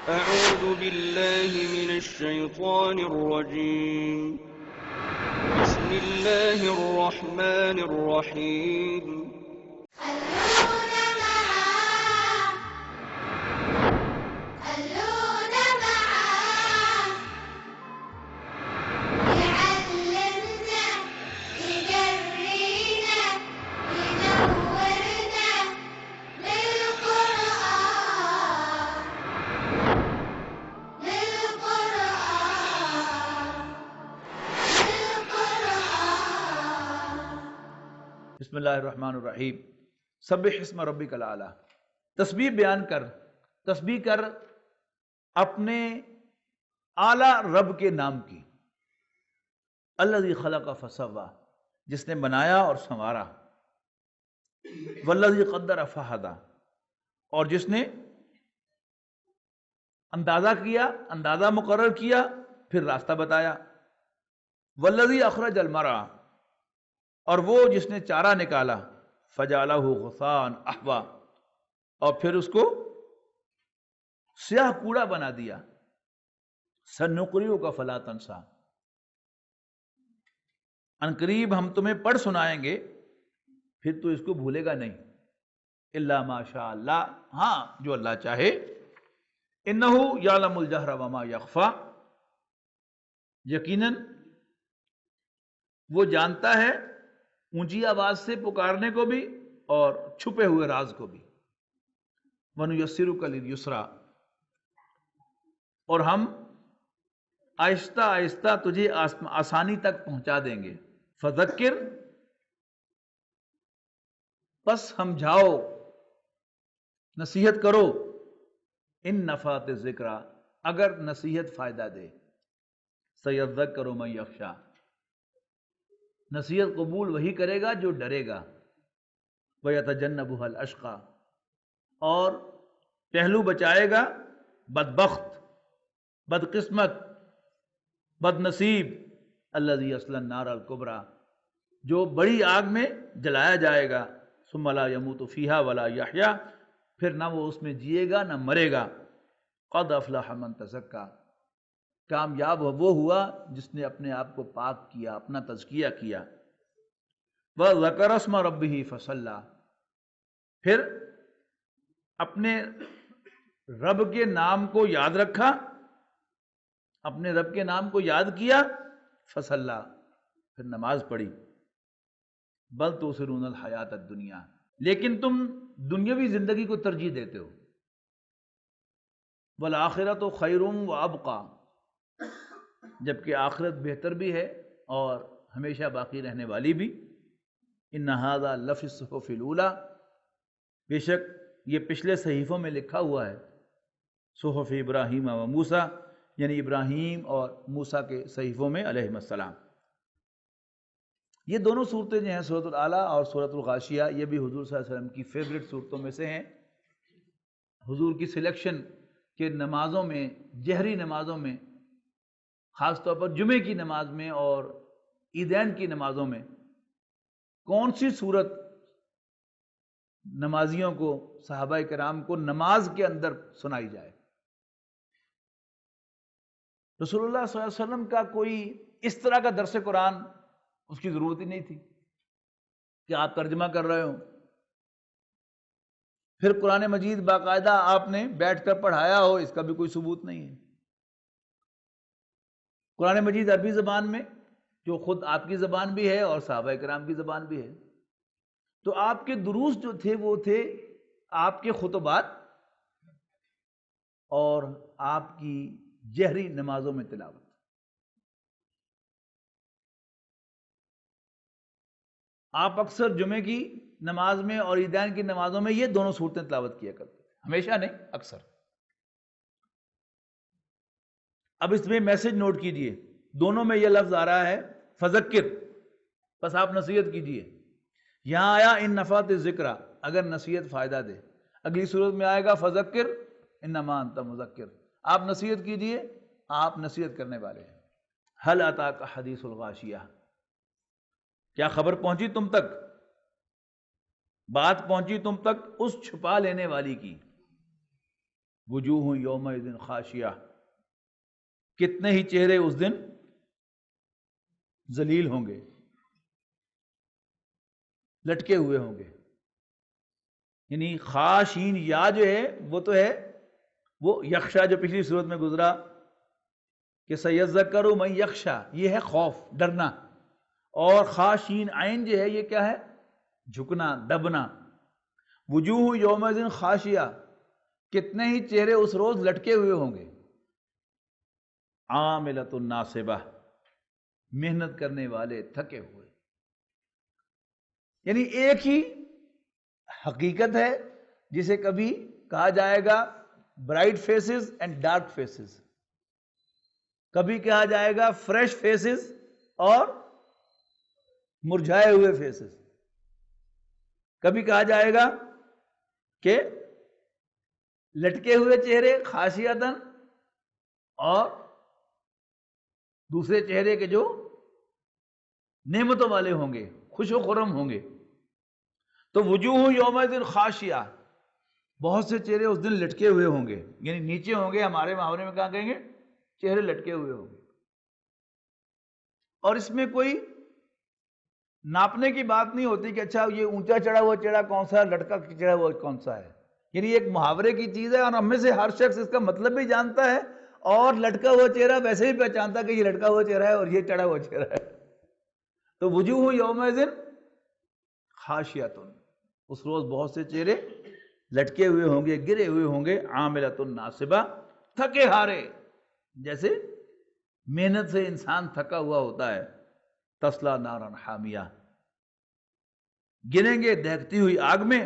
أعوذ بالله من الشيطان الرجيم. بسم الله الرحمن الرحيم. بسم اللہ الرحمن الرحیم. سبح اسم ربک الاعلی. تسبیح بیان کر، تسبیح کر اپنے اعلیٰ رب کے نام کی. الذی خلق فسوی، جس نے بنایا اور سنوارا. والذی قدر فہدی، اور جس نے اندازہ کیا، اندازہ مقرر کیا، پھر راستہ بتایا. والذی اخرج المرعی، اور وہ جس نے چارہ نکالا. فجعلہ غثاء احوا، اور پھر اس کو سیاہ کوڑا بنا دیا. سنقرئک فلا تنسیٰ، ان قریب ہم تمہیں پڑھ سنائیں گے، پھر تو اس کو بھولے گا نہیں. الا ما شاء اللہ، ہاں جو اللہ چاہے. انہ یعلم الجہر وما یخفی، یقیناً وہ جانتا ہے اونچی آواز سے پکارنے کو بھی اور چھپے ہوئے راز کو بھی. وَنُيَسِّرُكَ لِلْيُسْرَىٰ، اور ہم آہستہ آہستہ تجھے آسانی تک پہنچا دیں گے. فَذَكِّرْ، پس سمجھاؤ، نصیحت کرو. ان نفعت الذکریٰ، اگر نصیحت فائدہ دے. سَيَذَّكَّرُ مَن یخشیٰ، نصیحت قبول وہی کرے گا جو ڈرے گا. وَيَتَجَنَّبُهَا الْأَشْقَى، اور پہلو بچائے گا بدبخت، بدقسمت، بد نصیب. الذی یصلی النار الکبریٰ، جو بڑی آگ میں جلایا جائے گا. ثم لا یموت فیہا ولا یحییٰ، پھر نہ وہ اس میں جیے گا نہ مرے گا. قد افلح من تزکیٰ، کامیاب وہ ہوا جس نے اپنے آپ کو پاک کیا، اپنا تزکیہ کیا. وَذَكَرَ اسْمَ رَبِّهِ فَصَلَّىٰ، پھر اپنے رب کے نام کو یاد رکھا، اپنے رب کے نام کو یاد کیا. فَصَلَّىٰ، پھر نماز پڑھی. بل تؤثرون الحیات الدنیا، لیکن تم دنیاوی زندگی کو ترجیح دیتے ہو. والآخرۃ خیر وابقیٰ، جبکہ آخرت بہتر بھی ہے اور ہمیشہ باقی رہنے والی بھی. ان ھذا لفی الصحف الاولیٰ، بے شک یہ پچھلے صحیفوں میں لکھا ہوا ہے. صحف ابراہیم و موسیٰ، یعنی ابراہیم اور موسیٰ کے صحیفوں میں علیہم السلام. یہ دونوں صورتیں جو ہیں سورۃ الاعلیٰ اور سورۃ الغاشیہ، یہ بھی حضور صلی اللہ علیہ وسلم کی فیوریٹ صورتوں میں سے ہیں. حضور کی سلیکشن کہ نمازوں میں، جہری نمازوں میں، خاص طور پر جمعے کی نماز میں اور عیدین کی نمازوں میں کون سی صورت نمازیوں کو، صحابہ کرام کو نماز کے اندر سنائی جائے. رسول اللہ صلی اللہ علیہ وسلم کا کوئی اس طرح کا درس قرآن اس کی ضرورت ہی نہیں تھی کہ آپ ترجمہ کر رہے ہو. پھر قرآن مجید باقاعدہ آپ نے بیٹھ کر پڑھایا ہو، اس کا بھی کوئی ثبوت نہیں ہے. قرآن مجید عربی زبان میں، جو خود آپ کی زبان بھی ہے اور صحابہ کرام کی زبان بھی ہے. تو آپ کے دروس جو تھے وہ تھے آپ کے خطبات اور آپ کی جہری نمازوں میں تلاوت. آپ اکثر جمعے کی نماز میں اور عیدین کی نمازوں میں یہ دونوں صورتیں تلاوت کیا کرتے تھے، ہمیشہ نہیں، اکثر. اب اس میں میسج نوٹ کیجئے، دونوں میں یہ لفظ آ رہا ہے فذکر، بس آپ نصیحت کیجئے. یہاں آیا ان نفعت الذکریٰ، اگر نصیحت فائدہ دے. اگلی صورت میں آئے گا فذکر انما انت مذکر، آپ نصیحت کیجئے، آپ نصیحت کرنے والے ہیں. هل اتاک حدیث الغاشیہ، کیا خبر پہنچی تم تک، بات پہنچی تم تک اس چھپا لینے والی کی وجوہ یومئذ خاشیہ، کتنے ہی چہرے اس دن ذلیل ہوں گے، لٹکے ہوئے ہوں گے. یعنی خاشین یا جو ہے وہ تو ہے وہ یخشا جو پچھلی صورت میں گزرا کہ سیذکر من یخشا، یہ ہے خوف، ڈرنا. اور خاشین عین جو ہے یہ کیا ہے؟ جھکنا، دبنا. وجوہ یومئذ خاشیہ، کتنے ہی چہرے اس روز لٹکے ہوئے ہوں گے. عاملۃ ناصبہ، محنت کرنے والے، تھکے ہوئے. یعنی ایک ہی حقیقت ہے جسے کبھی کہا جائے گا bright faces and dark faces, کبھی کہا جائے گا فریش فیسز اور مرجھائے ہوئے فیسز، کبھی کہا جائے گا کہ لٹکے ہوئے چہرے خاشیتاً اور دوسرے چہرے کے جو نعمتوں والے ہوں گے، خوش و خرم ہوں گے. تو وجوہ یومئذ خاشیہ، بہت سے چہرے اس دن لٹکے ہوئے ہوں گے، یعنی نیچے ہوں گے، ہمارے محاورے میں کہاں کہیں گے چہرے لٹکے ہوئے ہوں گے. اور اس میں کوئی ناپنے کی بات نہیں ہوتی کہ اچھا یہ اونچا چڑھا ہوا چہرہ کون سا ہے، لٹکا چڑھا ہوا کون سا ہے. یعنی ایک محاورے کی چیز ہے اور ہم میں سے ہر شخص اس کا مطلب بھی جانتا ہے، اور لٹکا ہوا چہرہ ویسے ہی پہچانتا کہ یہ لٹکا ہوا چہرہ ہے اور یہ چڑھا ہوا چہرہ ہے. تو وجوہ یومئذ خاشیۃ، اس روز بہت سے چہرے لٹکے ہوئے ہوں گے، گرے ہوئے ہوں گے. عاملۃ ناصبہ، تھکے ہارے، جیسے محنت سے انسان تھکا ہوا ہوتا ہے. تصلی نارا حامیہ، گریں گے دہکتی ہوئی آگ میں.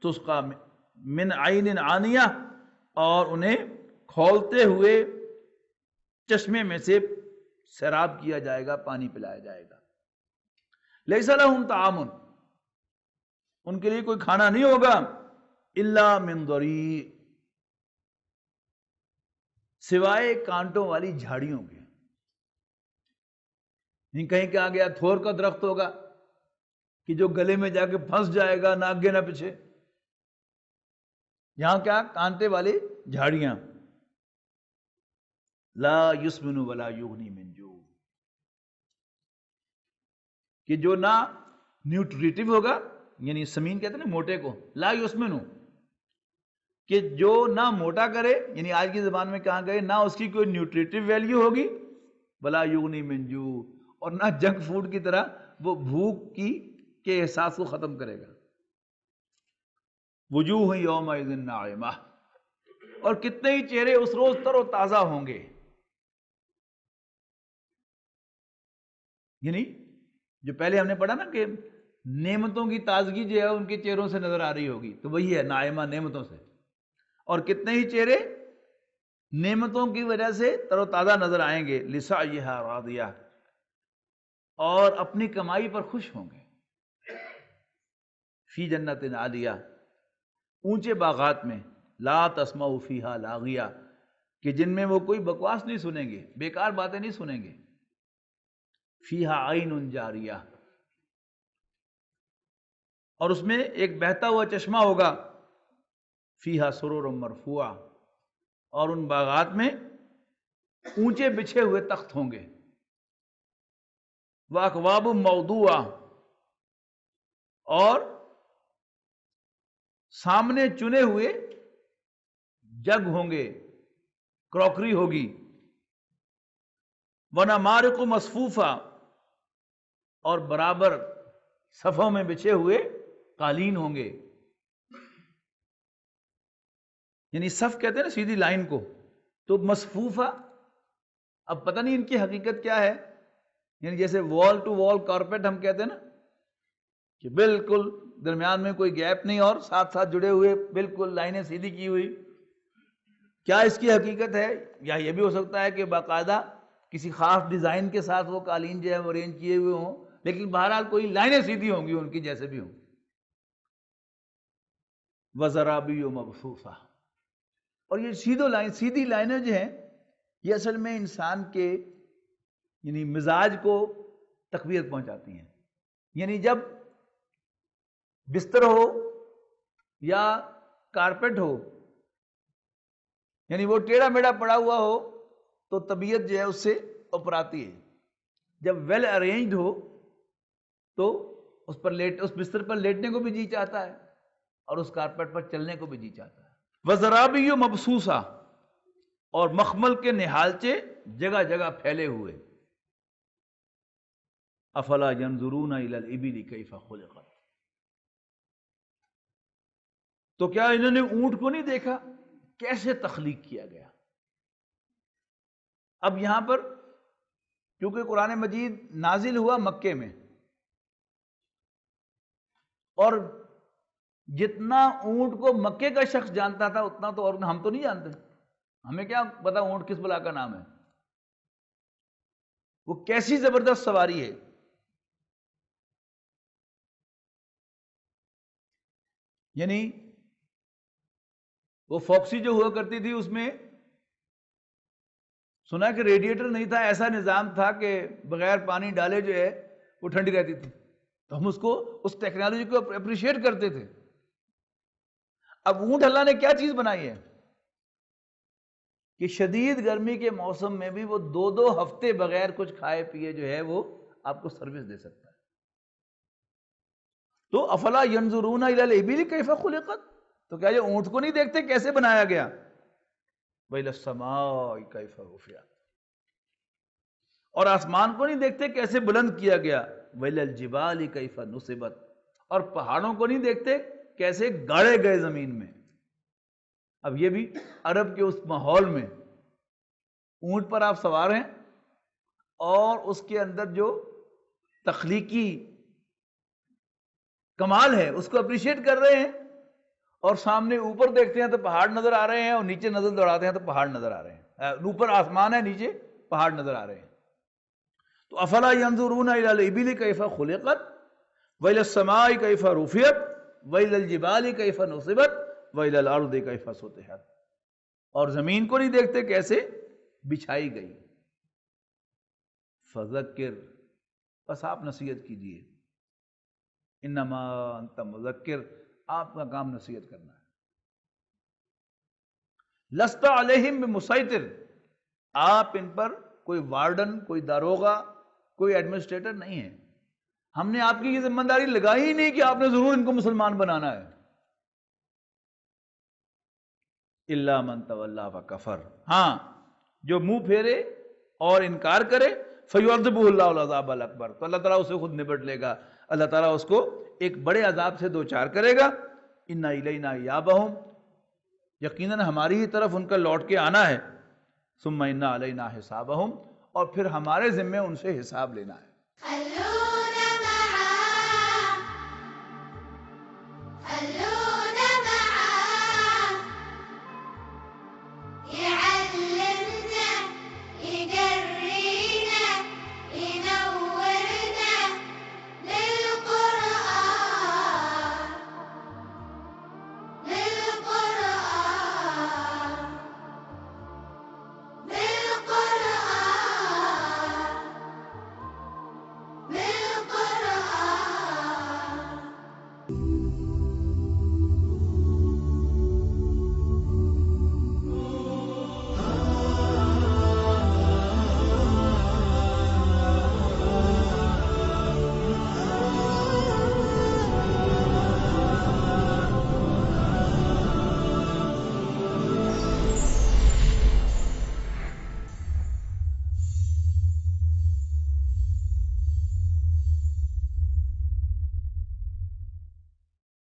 تسقی من عین آنیہ، اور انہیں کھولتے ہوئے چشمے میں سے سیراب کیا جائے گا، پانی پلایا جائے گا. لیس لہم طعام، ان کے لیے کوئی کھانا نہیں ہوگا. الا من ضریع، سوائے کانٹوں والی جھاڑیوں کے. کہیں کہا گیا تھور کا درخت ہوگا کہ جو گلے میں جا کے پھنس جائے گا، نہ آگے نہ پیچھے. یہاں کیا؟ کانٹے والی جھاڑیاں. لا یسمن ولا یغنی من جوع، کہ جو نہ نیوٹریٹو ہوگا، یعنی سمین کہتے ہیں نا موٹے کو، لا یسمن، کہ جو نہ موٹا کرے، یعنی آج کی زبان میں کہاں گئے نہ اس کی کوئی نیوٹریٹو ویلیو ہوگی، ولا یغنی من جوع، اور نہ جنک فوڈ کی طرح وہ بھوک کے احساس کو ختم کرے گا. وجوہ یومئذ ناعمہ، اور کتنے ہی چہرے اس روز تر و تازہ ہوں گے. یعنی جو پہلے ہم نے پڑھا نا کہ نعمتوں کی تازگی جو ہے ان کے چہروں سے نظر آ رہی ہوگی، تو وہی ہے ناعمہ، نعمتوں سے. اور کتنے ہی چہرے نعمتوں کی وجہ سے تر و تازہ نظر آئیں گے. لسعیہا راضیہ، اور اپنی کمائی پر خوش ہوں گے. فی جنت عالیہ، اونچے باغات میں. لا تسمع فیہا لاغیہ، کہ جن میں وہ کوئی بکواس نہیں سنیں گے، بیکار باتیں نہیں سنیں گے. فیہا عین جاریہ، اور اس میں ایک بہتا ہوا چشمہ ہوگا. فیہا سرور مرفوعہ، اور ان باغات میں اونچے بچھے ہوئے تخت ہوں گے. واکواب موضوعہ، اور سامنے چنے ہوئے جگ ہوں گے، کراکری ہوگی. ونمارق مصفوفہ، اور برابر صفوں میں بچھے ہوئے قالین ہوں گے. یعنی صف کہتے ہیں نا سیدھی لائن کو، تو مصفوفہ اب پتہ نہیں ان کی حقیقت کیا ہے. یعنی جیسے وال ٹو وال کارپیٹ ہم کہتے ہیں نا، کہ بالکل درمیان میں کوئی گیپ نہیں اور ساتھ ساتھ جڑے ہوئے، بالکل لائنیں سیدھی کی ہوئی. کیا اس کی حقیقت ہے؟ یا یہ بھی ہو سکتا ہے کہ باقاعدہ کسی خاص ڈیزائن کے ساتھ وہ قالین جو ہے وہ ارینج کیے ہوئے ہوں، لیکن بہرحال کوئی لائنیں سیدھی ہوں گی ان کی جیسے بھی ہوں. وزرابی مبثوثہ، اور یہ سیدھی لائنیں جو ہیں یہ اصل میں انسان کے یعنی مزاج کو تقویت پہنچاتی ہیں. یعنی جب بستر ہو یا کارپیٹ ہو یعنی وہ ٹیڑھا میڑھا پڑا ہوا ہو تو طبیعت جو ہے اس سے اپراتی ہے، جب ویل ارینجڈ ہو تو اس بستر پر لیٹنے کو بھی جی چاہتا ہے اور اس کارپیٹ پر چلنے کو بھی جی چاہتا ہے۔ وزرابی مبسوسہ، اور مخمل کے نہالچے جگہ جگہ پھیلے ہوئے۔ افلا ینظرون الی الابل کیف خلقت، تو کیا انہوں نے اونٹ کو نہیں دیکھا کیسے تخلیق کیا گیا؟ اب یہاں پر کیونکہ قرآن مجید نازل ہوا مکے میں، اور جتنا اونٹ کو مکے کا شخص جانتا تھا اتنا تو اور ہم تو نہیں جانتے، ہمیں کیا پتا اونٹ کس بلا کا نام ہے، وہ کیسی زبردست سواری ہے۔ یعنی وہ فاکسی جو ہوا کرتی تھی اس میں سنا کہ ریڈیٹر نہیں تھا، ایسا نظام تھا کہ بغیر پانی ڈالے جو ہے وہ ٹھنڈی رہتی تھی، تو ہم اس ٹیکنالوجی کو اپریشیٹ کرتے تھے۔ اب اونٹ اللہ نے کیا چیز بنائی ہے کہ شدید گرمی کے موسم میں بھی وہ 2 ہفتے بغیر کچھ کھائے پیے جو ہے وہ آپ کو سروس دے سکتا ہے۔ تو افلا ینظرون الی الابل کیف خلقت، تو کیا یہ اونٹ کو نہیں دیکھتے کیسے بنایا گیا؟ وإلی السماء کیف رفعت، اور آسمان کو نہیں دیکھتے کیسے بلند کیا گیا؟ وإلی الجبال کیف نصبت، اور پہاڑوں کو نہیں دیکھتے کیسے گاڑے گئے زمین میں۔ اب یہ بھی عرب کے اس ماحول میں اونٹ پر آپ سوار ہیں اور اس کے اندر جو تخلیقی کمال ہے اس کو اپریشیٹ کر رہے ہیں، اور سامنے اوپر دیکھتے ہیں تو پہاڑ نظر آ رہے ہیں، اور نیچے نظر دوڑاتے ہیں تو پہاڑ نظر آ رہے ہیں، اوپر آسمان ہے نیچے پہاڑ نظر آ رہے ہیں۔ تو افلا ینظرون الی الابل کیف خلقت والی السماء کیف رفعت والی الجبال کیف نصبت والی الارض کیف سطحت، اور زمین کو نہیں دیکھتے کیسے بچھائی گئی۔ فذکر، بس آپ نصیحت کیجئے، انما انت مذکر، آپ کا کام نصیحت کرنا ہے۔ لست علیہم بمسیطر، آپ ان پر کوئی وارڈن، کوئی داروغہ، کوئی ایڈمنسٹریٹر نہیں ہے، ہم نے آپ کی یہ ذمہ داری لگائی ہی نہیں کہ آپ نے ضرور ان کو مسلمان بنانا ہے۔ الا من تولی وکفر، ہاں جو منہ پھیرے اور انکار کرے، فیعذبہ اللہ العذاب الاکبر، تو اللہ تعالیٰ اسے خود نبٹ لے گا، اللہ تعالیٰ اس کو ایک بڑے عذاب سے دوچار کرے گا۔ انا الینا ایابہم، یقیناً ہماری ہی طرف ان کا لوٹ کے آنا ہے، ثم انا علینا حسابہم، اور پھر ہمارے ذمے ان سے حساب لینا ہے۔